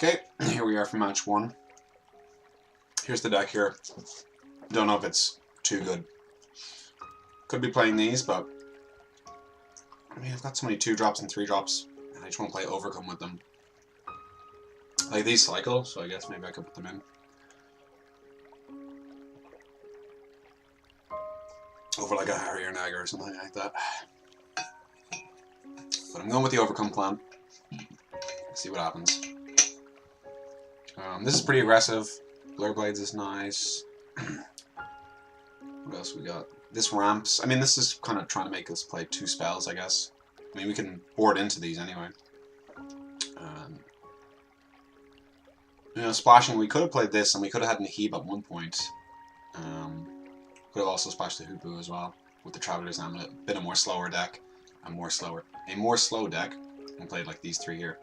Okay, here we are for match 1. Here's the deck here. Don't know if it's too good. Could be playing these, but I mean, I've got so many 2-drops and 3-drops, and I just want to play Overcome with them. Like, these cycle, so I guess maybe I could put them in. Over like a Harrier Nagger or something like that. But I'm going with the Overcome plan. Let's see what happens. This is pretty aggressive. Blur Blades is nice. What else we got? This ramps. I mean, this is kind of trying to make us play 2 spells, I guess. I mean, we can board into these anyway. You know, splashing, we could have played this and we could have had an Heeb at one point. Could have also splashed the HOU as well with the Traveler's Amulet. Been a more slower deck. A more slow deck. And played like these 3 here.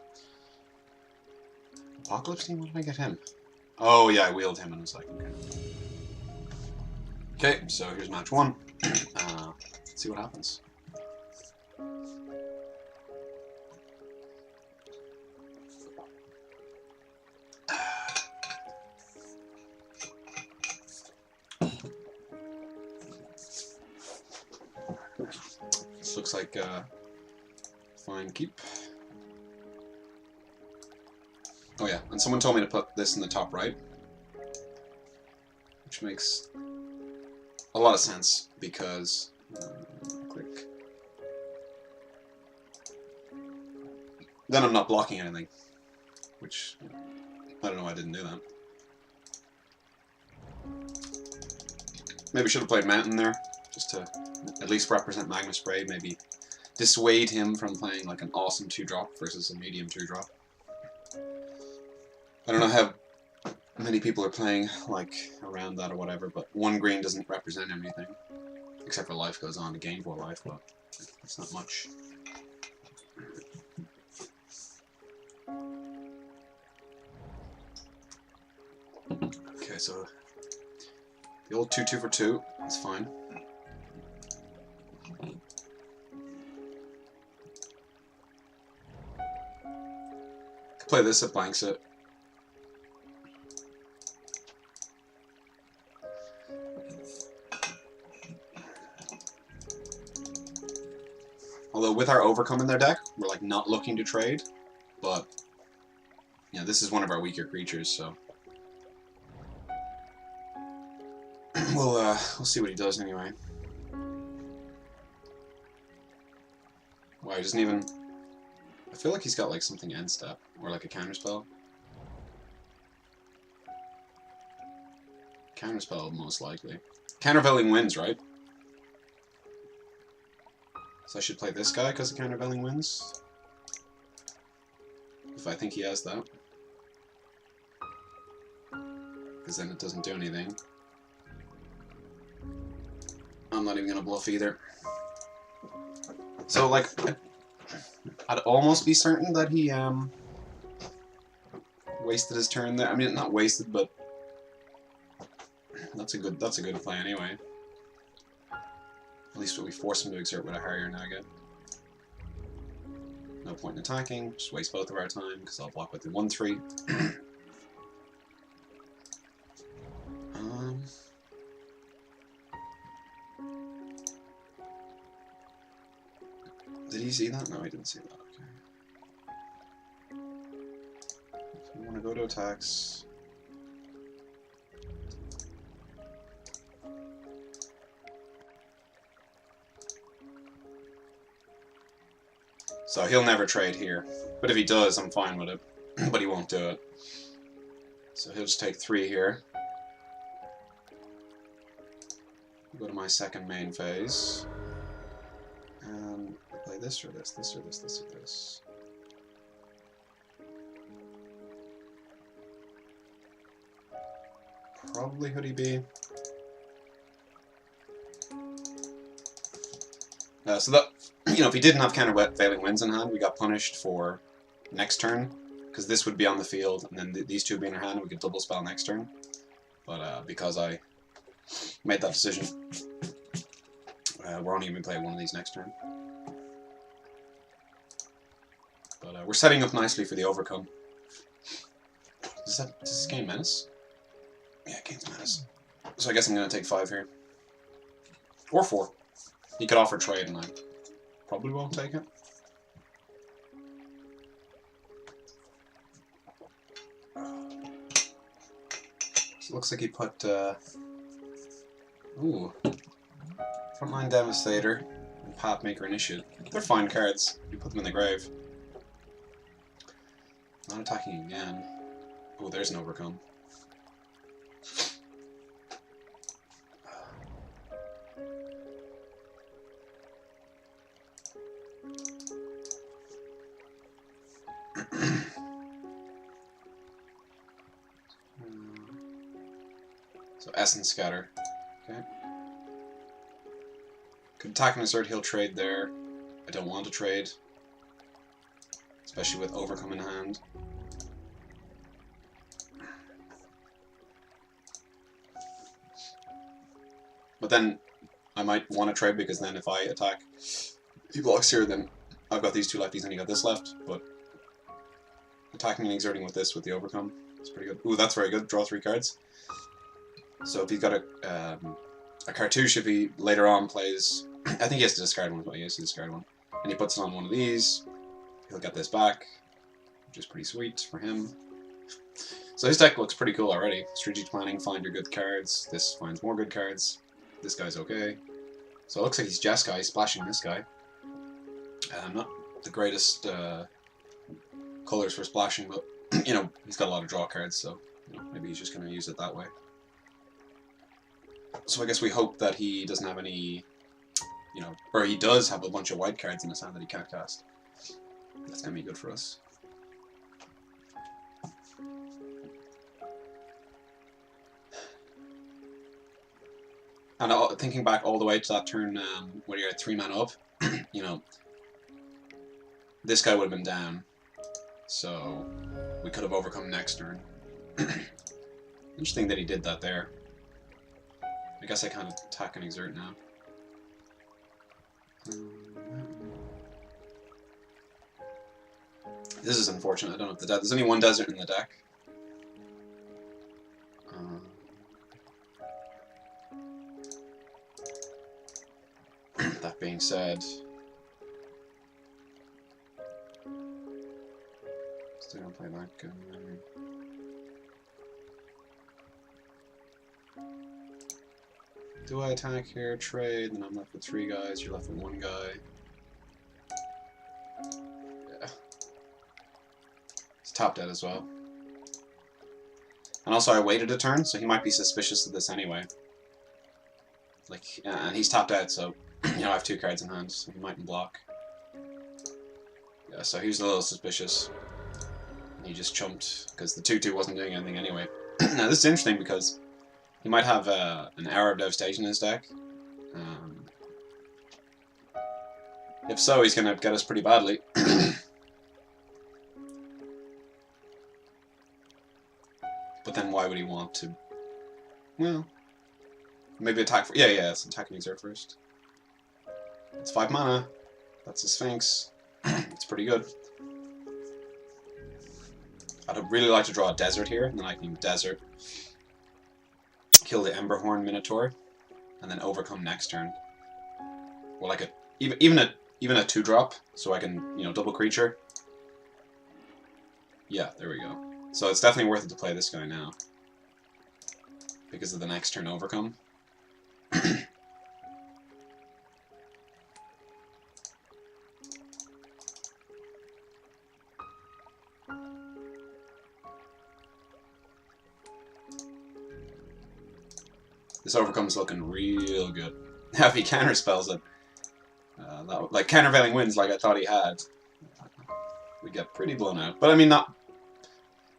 Apocalypse Team? What did I get him? Oh yeah, I wheeled him and was like, okay. Okay, so here's match 1. Let's see what happens. This looks like fine keep. Oh yeah, and someone told me to put this in the top right, which makes a lot of sense because click. Then I'm not blocking anything, which I don't know why I didn't do that. Maybe I should have played Mountain there, just to at least represent Magma Spray, maybe dissuade him from playing like an awesome 2-drop versus a medium 2-drop. I don't know how many people are playing like around that or whatever, but 1 green doesn't represent anything. Except for life goes on to gain 4 life, but it's not much. Okay, so the old 2-2 for 2, that's fine. Could play this, it blanks it. Although with our Overcome in their deck, we're like not looking to trade, but yeah, this is one of our weaker creatures, so we'll see what he does anyway. Wow, he doesn't even. I feel like he's got like something end step or like a counterspell. Counterspell most likely. Countervailing Winds, right? So I should play this guy because of Countervailing Winds? If I think he has that. Because then it doesn't do anything. I'm not even going to bluff either. So, like, I'd almost be certain that he wasted his turn there. I mean, not wasted, but that's a good play anyway. At least we force him to exert with a Harrier Nugget. No point in attacking, just waste both of our time, because I'll block with the 1-3. Did he see that? No, he didn't see that, okay. So we want to go to attacks. So he'll never trade here. But if he does, I'm fine with it. But he won't do it. So he'll just take 3 here. Go to my second main phase. And play this or this, this or this, this or this. Probably Hoodie B. So that, you know, if he didn't have Countervailing Winds in hand, we got punished for next turn, because this would be on the field, and then these 2 be in our hand, we could double spell next turn. But because I made that decision, we're only going to play 1 of these next turn. But we're setting up nicely for the Overcome. Does this gain menace? Yeah, it gains menace. So I guess I'm going to take 5 here. Or 4. He could offer trade and I probably won't take it. So it looks like he put... Ooh. Frontline Devastator and Pathmaker Initiate. They're fine cards. You put them in the grave. Not attacking again. Oh, there's an overcome. So Essence Scatter. Okay. Could attack and assert, he'll trade there. I don't want to trade. Especially with Overcome in hand. But then I might want to trade because then if I attack he blocks here, then I've got these 2 lefties and he got this left. But attacking and exerting with this with the Overcome is pretty good. Ooh, that's very good. Draw 3 cards. So if he's got a cartouche, if he later on plays, I think he has to discard one, but he has to discard one, and he puts it on one of these, he'll get this back, which is pretty sweet for him. So his deck looks pretty cool already. Strategic planning, find your good cards. This finds more good cards. This guy's okay. So it looks like he's Jeskai splashing this guy. Not the greatest colors for splashing, but you know, he's got a lot of draw cards, so you know, maybe he's just going to use it that way. So I guess we hope that he doesn't have any, you know, or he does have a bunch of white cards in his hand that he can't cast. That's going to be good for us. And thinking back all the way to that turn where you're at 3 mana up, you know, this guy would have been down. So we could have overcome next turn. Interesting that he did that there. I guess I can't attack and exert now. This is unfortunate. I don't know if there's only 1 desert in the deck. That being said, still gonna play that guy. Do I attack here, trade, then I'm left with 3 guys, you're left with 1 guy. Yeah. He's top dead as well. And also I waited a turn, so he might be suspicious of this anyway. Like, and he's tapped out, so you know I have 2 cards in hand, so he mightn't block. Yeah, so he was a little suspicious. He just chumped, because the 2/2 wasn't doing anything anyway. Now this is interesting because he might have an Hour of Devastation in his deck. If so, he's going to get us pretty badly. But then why would he want to? Well, maybe attack for... Yeah, it's attack and exert first. It's 5 mana. That's a Sphinx. It's pretty good. I'd really like to draw a desert here, and then I can desert. Kill the Emberhorn Minotaur, and then overcome next turn. Or like even a 2-drop, so I can, you know, double creature. Yeah, there we go. So it's definitely worth it to play this guy now, because of the next turn overcome. This overcome's looking real good. Now if he counterspells it, like countervailing winds like I thought he had, we get pretty blown out. But I mean, not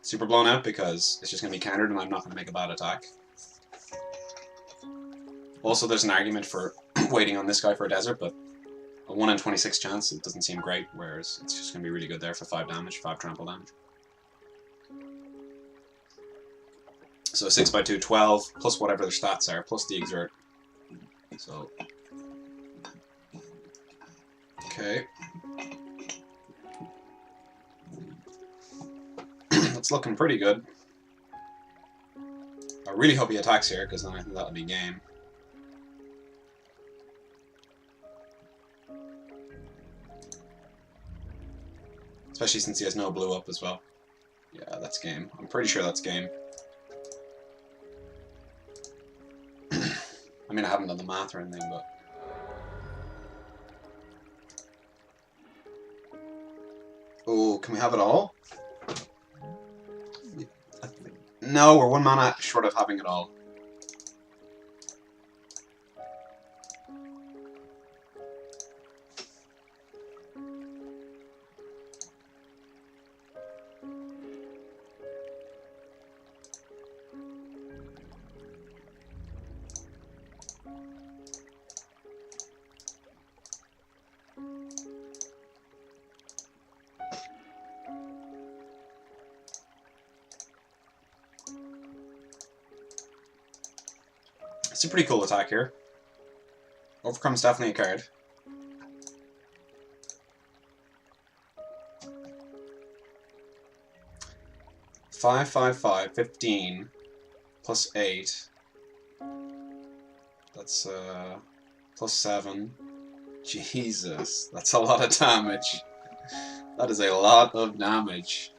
super blown out because it's just going to be countered and I'm not going to make a bad attack. Also, there's an argument for waiting on this guy for a desert, but a 1 in 26 chance, it doesn't seem great, whereas it's just going to be really good there for 5 damage, 5 trample damage. So 6x2, 12, plus whatever their stats are, plus the exert. So, okay. That's looking pretty good. I really hope he attacks here, because then I think that would be game. Especially since he has no blue up as well. Yeah, that's game. I'm pretty sure that's game. I mean, I haven't done the math or anything, but... Oh, can we have it all? No, we're 1 mana short of having it all. It's a pretty cool attack here. Overcome's definitely a card. Five, 15 plus 8. That's plus 7. Jesus, that's a lot of damage. That is a lot of damage.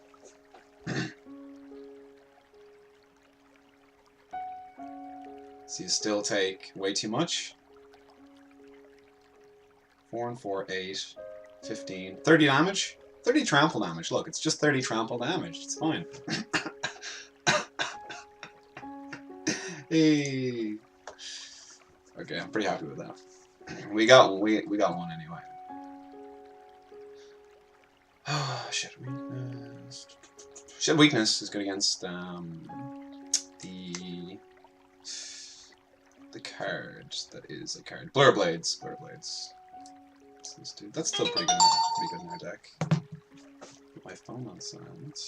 So you still take way too much. 4 and 4, 8, 15, 30 damage? 30 trample damage. Look, it's just 30 trample damage. It's fine. Hey. Okay, I'm pretty happy with that. We got one anyway. Shed weakness. Shed weakness is good against the card that is a card. Blur Blades. Blur Blades. That's still pretty good in our deck. Put my phone on silent.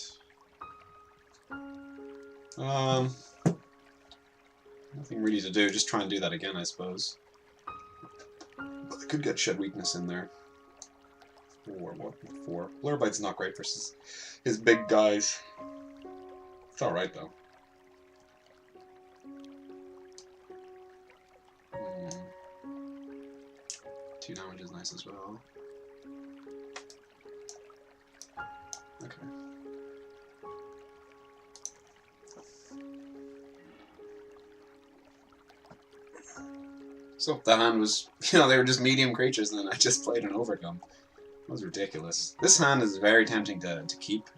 Nothing really to do, just try and do that again, I suppose. But I could get Shed Weakness in there. 4, what? 4. Blur Blade's not great versus his big guys. It's alright though. 2 damage is nice as well. Okay. So that hand was, they were just medium creatures, and then I just played an overcome. That was ridiculous. This hand is very tempting to keep.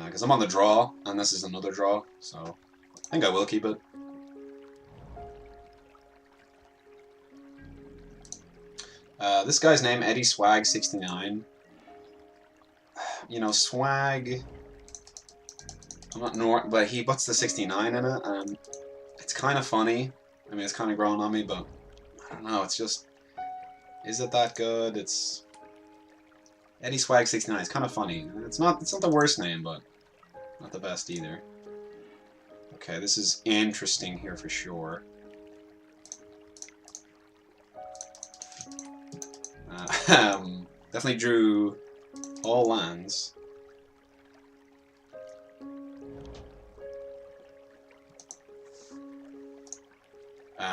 Because I'm on the draw, and this is another draw, so I think I will keep it. This guy's name, Eddie Swag69. Swag... I'm not but he puts the 69 in it, and it's kind of funny. I mean, it's kind of growing on me, but I don't know, it's just... Is it that good? It's... Eddie Swag69, it's kind of funny. It's not the worst name, but not the best either. Okay, this is interesting here for sure. Definitely drew all lands.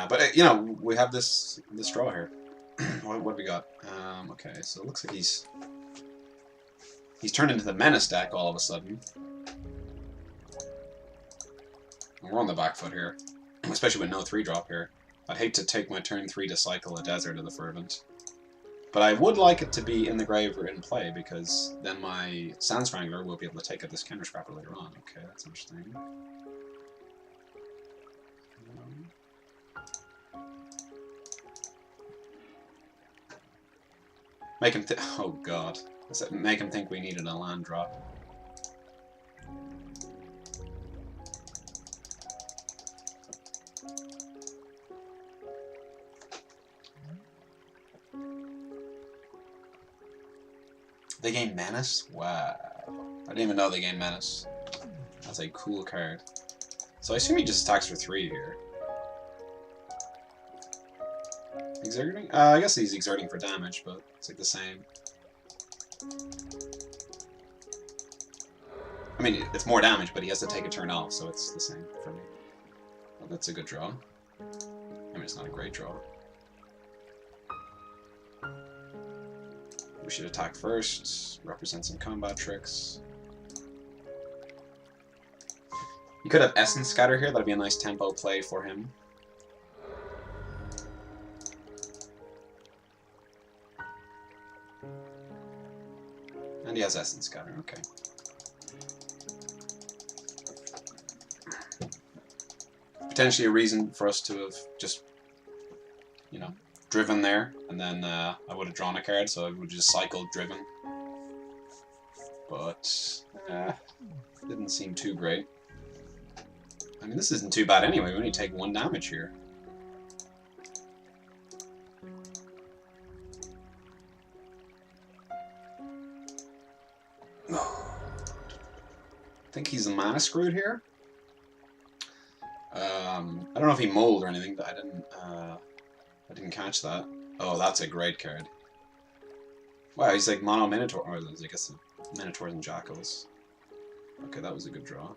But we have this draw here. What do we got? Okay, so it looks like he's turned into the Menace deck all of a sudden. And we're on the back foot here, especially with no 3-drop here. I'd hate to take my turn 3 to cycle a Desert of the Fervent. But I would like it to be in the grave or in play, because then my Sand Strangler will be able to take out this Counter Scrapper later on. Okay, that's interesting. Make him oh god. Make him think we needed a land drop. They gain Menace? Wow. I didn't even know they gained Menace. That's a cool card. So I assume he just attacks for 3 here. Exerting? I guess he's exerting for damage, but it's like the same. I mean, it's more damage, but he has to take a turn off, so it's the same for me. Well, that's a good draw. I mean, it's not a great draw. We should attack first, represent some combat tricks. You could have Essence Scatter here, that'd be a nice tempo play for him. And he has Essence Scatter, okay. Potentially a reason for us to have just, you know, driven there, and then I would have drawn a card, so I would just cycle driven. But didn't seem too great. I mean, this isn't too bad anyway. We only take 1 damage here. I think he's mana screwed here. I don't know if he mulled or anything, but I didn't catch that. Oh, that's a great card. Wow, he's like mono Minotaur. Or I guess Minotaurs and Jackals. Okay, that was a good draw.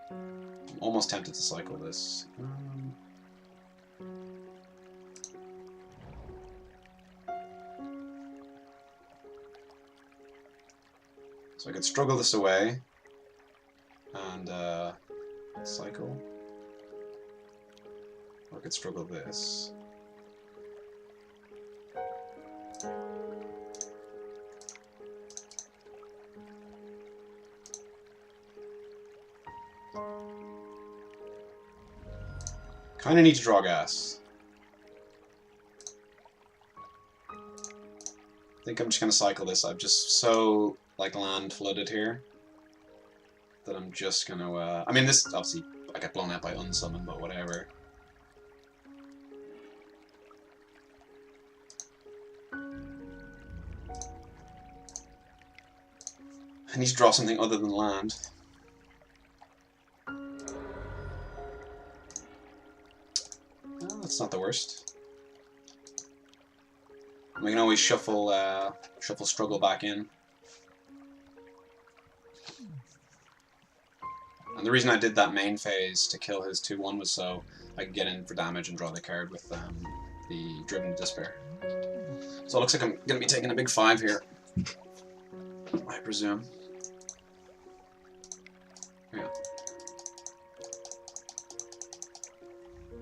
I'm almost tempted to cycle this. So I could struggle this away and cycle. Or I could struggle this. Kinda need to draw gas. I think I'm just gonna cycle this. I'm just so like land flooded here that I'm just gonna I mean, this obviously I get blown out by unsummon, but whatever. I need to draw something other than land. Well, that's not the worst. We can always shuffle struggle back in. And the reason I did that main phase to kill his 2/1 was so I could get in for damage and draw the card with the Driven Despair. So it looks like I'm going to be taking a big 5 here, I presume. Yeah.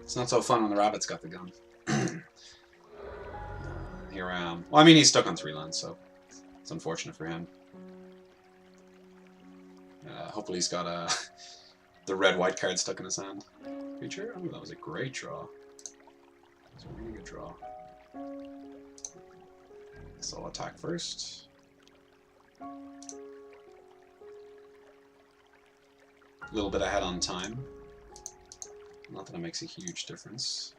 It's not so fun when the rabbit's got the gun. Here I am. Well, I mean, he's stuck on 3 lands, so it's unfortunate for him. Hopefully he's got the red-white card stuck in his hand. Creature? Oh, that was a great draw. That was a really good draw. So I'll attack first. A little bit ahead on time. Not that it makes a huge difference.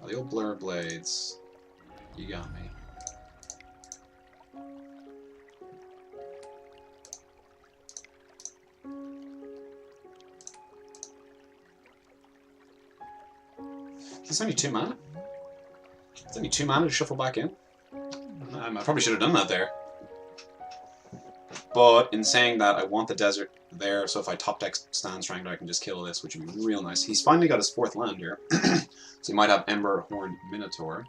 Oh, the old Blur Blades. You got me. It's only 2 mana? It's only 2 mana to shuffle back in? I probably should have done that there. But in saying that, I want the desert there, so if I top deck Stand Strangler, I can just kill this, which would be real nice. He's finally got his 4th land here. So he might have Ember Horned Minotaur.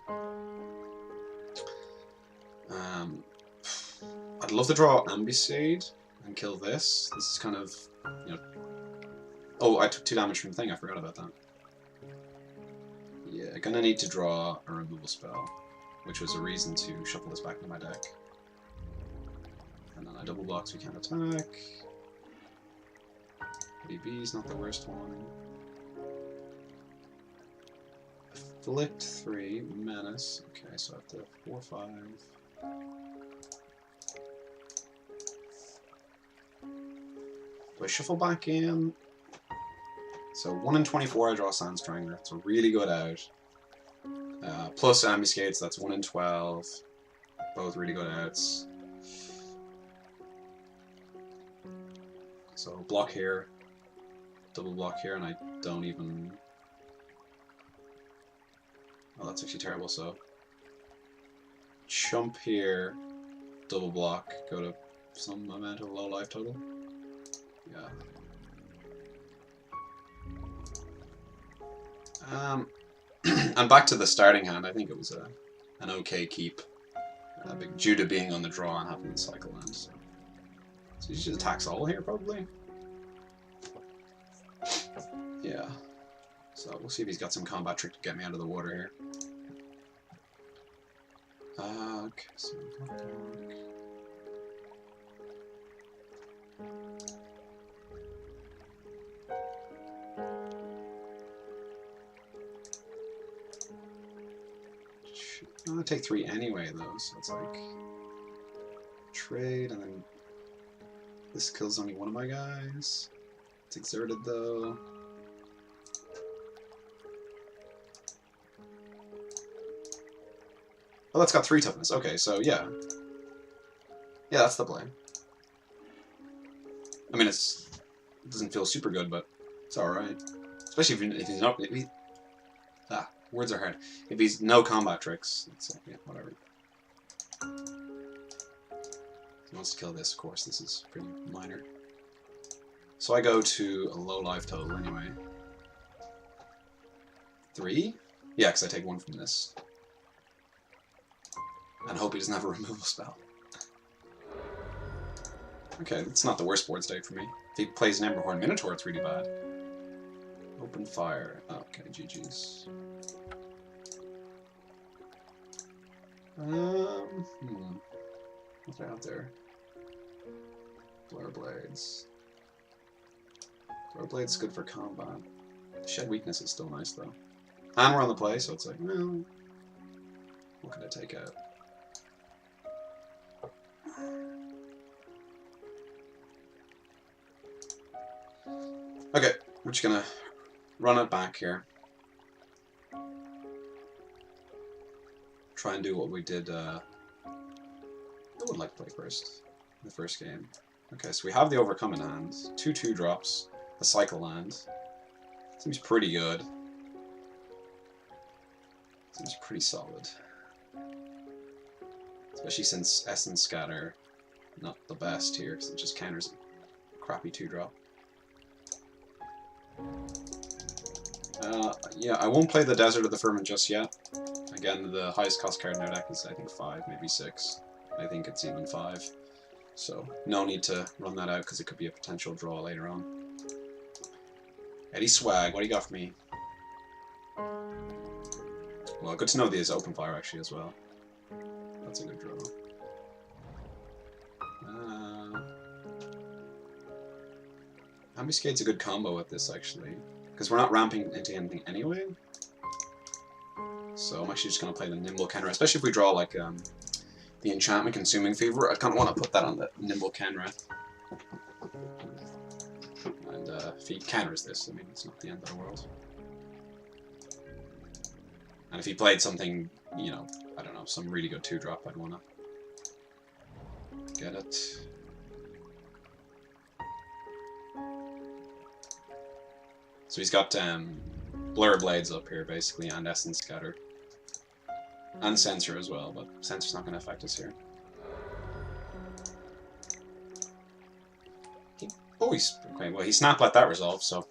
I'd love to draw Ambuscade and kill this. This is kind of, you know... Oh, I took 2 damage from the thing, I forgot about that. Yeah, gonna need to draw a removal spell, which was a reason to shuffle this back into my deck. And then I double block so we can't attack. BB's not the worst one. Afflict 3, Menace. Okay, so I have to 4/5. Do I shuffle back in? So 1 in 24 I draw Sand Strangler. It's a really good out. Plus Ambuscade, so that's 1 in 12. Both really good outs. So block here, double block here, and I don't even... Oh, that's actually terrible, so... chump here, double block, go to some amount of low life total. Yeah. And back to the starting hand, I think it was an okay keep. Due to being on the draw and having the cycle land. So he just attacks all here, probably. Yeah. So we'll see if he's got some combat trick to get me out of the water here. Okay, so I'm gonna take 3 anyway, though, so it's like trade, and then this kills only one of my guys. It's exerted, though. Oh, that's got 3 toughness. Okay, so yeah. Yeah, that's the play. I mean, it doesn't feel super good, but it's alright. Especially if he's not... words are hard. If he's no combat tricks, it's like, yeah, whatever. He wants to kill this, of course. This is pretty minor. So I go to a low life total anyway. 3? Yeah, because I take 1 from this. And hope he doesn't have a removal spell. Okay, that's not the worst board state for me. If he plays an Emberhorn Minotaur, it's really bad. Open fire. Okay, GG's. What's out there? Blur Blades. Blur Blades good for combat. Shed Weakness is still nice though. And we're on the play, so it's like, well, what can I take out? Okay, we're just gonna run it back here. Try and do what we did, I would like to play first, in the first game. Okay, so we have the Overcome in hand, 2/2 drops, a cycle land. Seems pretty good. Seems pretty solid. Especially since Essence Scatter, not the best here, because it just counters a crappy 2-drop. Yeah, I won't play the Desert of the Firmament just yet. Again, the highest cost card in our deck is, I think, 5, maybe 6. I think it's even 5. So, no need to run that out, because it could be a potential draw later on. Eddie Swag, what do you got for me? Well, good to know there's open fire, actually, as well. That's a good draw. Ambuscade's a good combo with this, actually. Because we're not ramping into anything anyway. So I'm actually just going to play the Nimble Kenra, especially if we draw like the Enchantment Consuming Fever. I kind of want to put that on the Nimble Kenra. And if he counters this, I mean, it's not the end of the world. And if he played something, you know, I don't know, some really good 2-drop, I'd want to get it. So he's got Blur Blades up here, basically, and Essence Scatter. And Censor as well, but Censor's not going to affect us here. Okay, well, he Snap let that resolve, so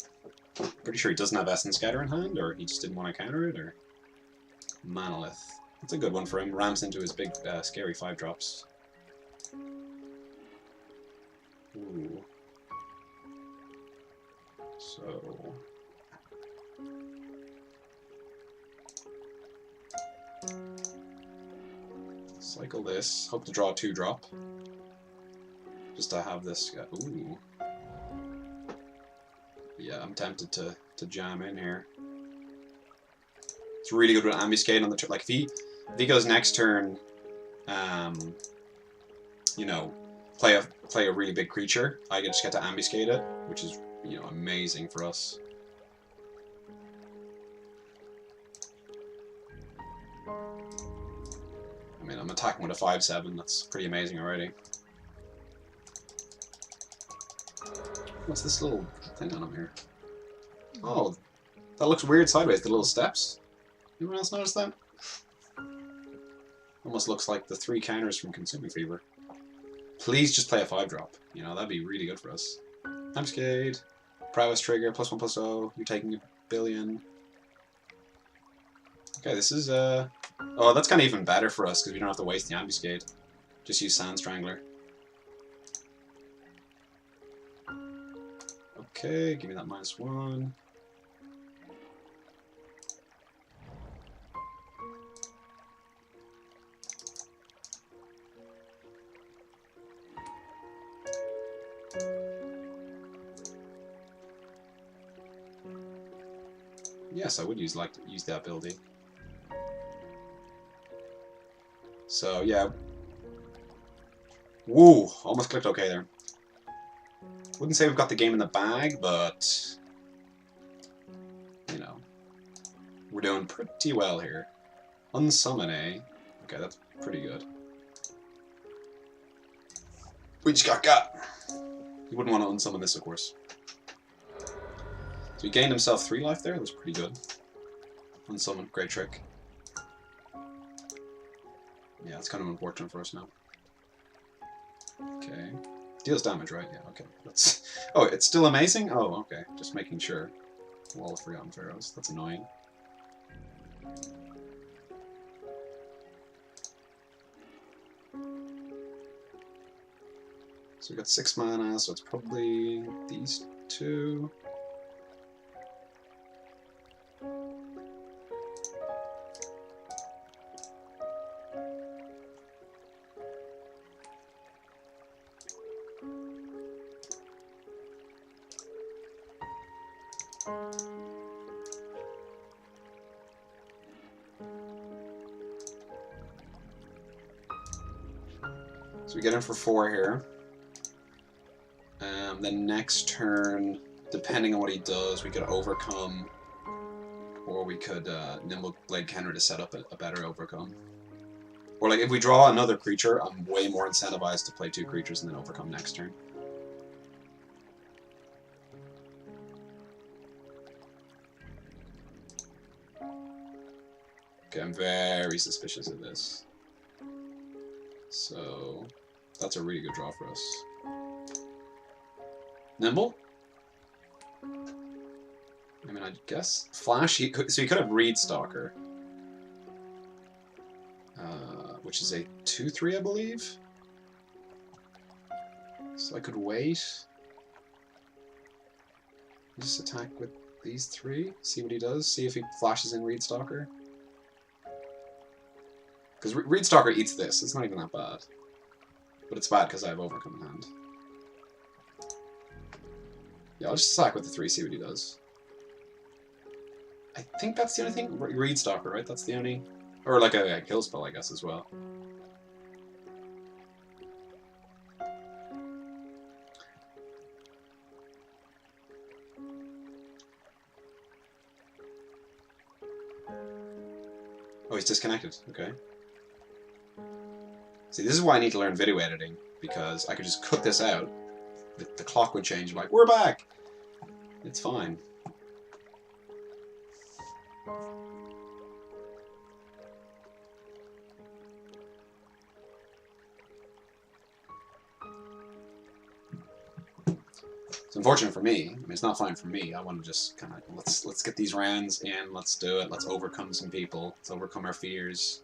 pretty sure he doesn't have Essence Scatter in hand, or he just didn't want to counter it, or Manolith. That's a good one for him. Rams into his big, scary 5-drops. Ooh. So... cycle this. Hope to draw a 2-drop. Just to have this guy. Ooh. Yeah, I'm tempted to jam in here. It's really good with Ambuscade on the turn. Like if he goes next turn, you know, play a really big creature, I just get to Ambuscade it, which is, you know, amazing for us. I mean, I'm attacking with a 5/7. That's pretty amazing already. What's this little thing on him here? Oh, that looks weird sideways, the little steps. Anyone else notice that? Almost looks like the 3 counters from Consuming Fever. Please just play a 5-drop. You know, that'd be really good for us. Ambuscade. Prowess trigger, +1/+0. You're taking a billion. Okay, this is, oh, that's kind of even better for us, because we don't have to waste the Ambuscade. Just use Sand Strangler. Okay, give me that -1. Yes, I would use that ability. So yeah. Woo! Almost clicked OK there. Wouldn't say we've got the game in the bag, but you know, we're doing pretty well here. Unsummon A. Okay, that's pretty good. We just got. You wouldn't want to unsummon this, of course. So he gained himself 3 life there. That's pretty good. Unsummon, great trick. Yeah, it's kind of unfortunate for us now. Okay. Deals damage, right? Yeah, okay. That's... Oh, it's still amazing? Oh, okay. Just making sure. Wall of Forgotten Pharaohs. That's annoying. So we got 6 mana, so it's probably these 2. So we get in for 4 here. Then next turn, depending on what he does, we could overcome, or we could Nimble Blade counter to set up a better overcome. Or like if we draw another creature, I'm way more incentivized to play 2 creatures and then overcome next turn. Okay, I'm very suspicious of this. So that's a really good draw for us. Nimble? I mean, I guess Flash. So he could have Reed Stalker, which is a 2/3, I believe. So I could wait. Just attack with these 3. See what he does. See if he flashes in Reed Stalker. Because Reed Stalker eats this. It's not even that bad. But it's bad because I have Overcome in hand. Yeah, I'll just attack with the 3, see what he does. I think that's the only thing. Reed Stalker, right? That's the only... Or like a kill spell, I guess, as well. Oh, he's disconnected. Okay. See, this is why I need to learn video editing, because I could just cut this out. The clock would change. I'm like, we're back! It's fine. It's unfortunate for me. I mean, it's not fine for me. I want to just kind of, let's get these rounds in, let's do it, let's overcome some people, let's overcome our fears,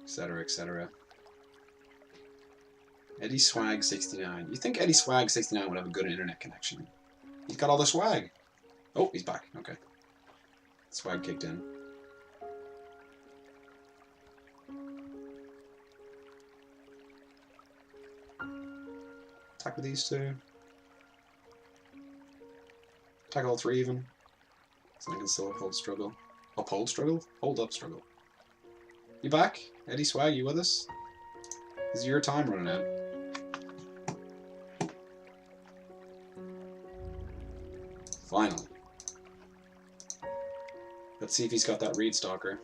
etc., etc. Eddie Swag 69. You think Eddie Swag 69 would have a good internet connection? He's got all the swag. Oh, he's back. Okay. Swag kicked in. Attack with these 2. Attack all 3 even. So I can still uphold struggle. Uphold struggle? Hold up struggle. You back? Eddie Swag, you with us? Is your time running out? Finally. Let's see if he's got that Reed Stalker.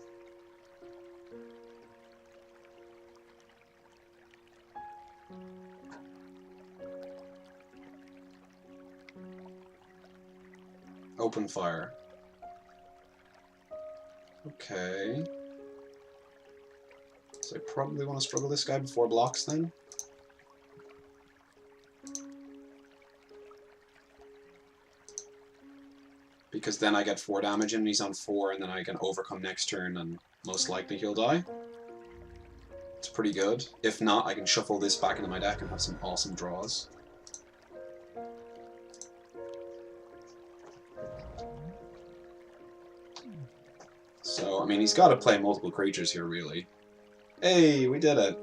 Open fire. Okay. So So I probably want to struggle this guy before blocks then. Because then I get 4 damage and he's on 4, and then I can overcome next turn and most likely he'll die. It's pretty good. If not, I can shuffle this back into my deck and have some awesome draws. So, I mean, he's got to play multiple creatures here, really. Hey, we did it!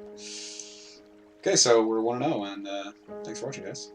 Okay, so we're 1-0, and thanks for watching, guys.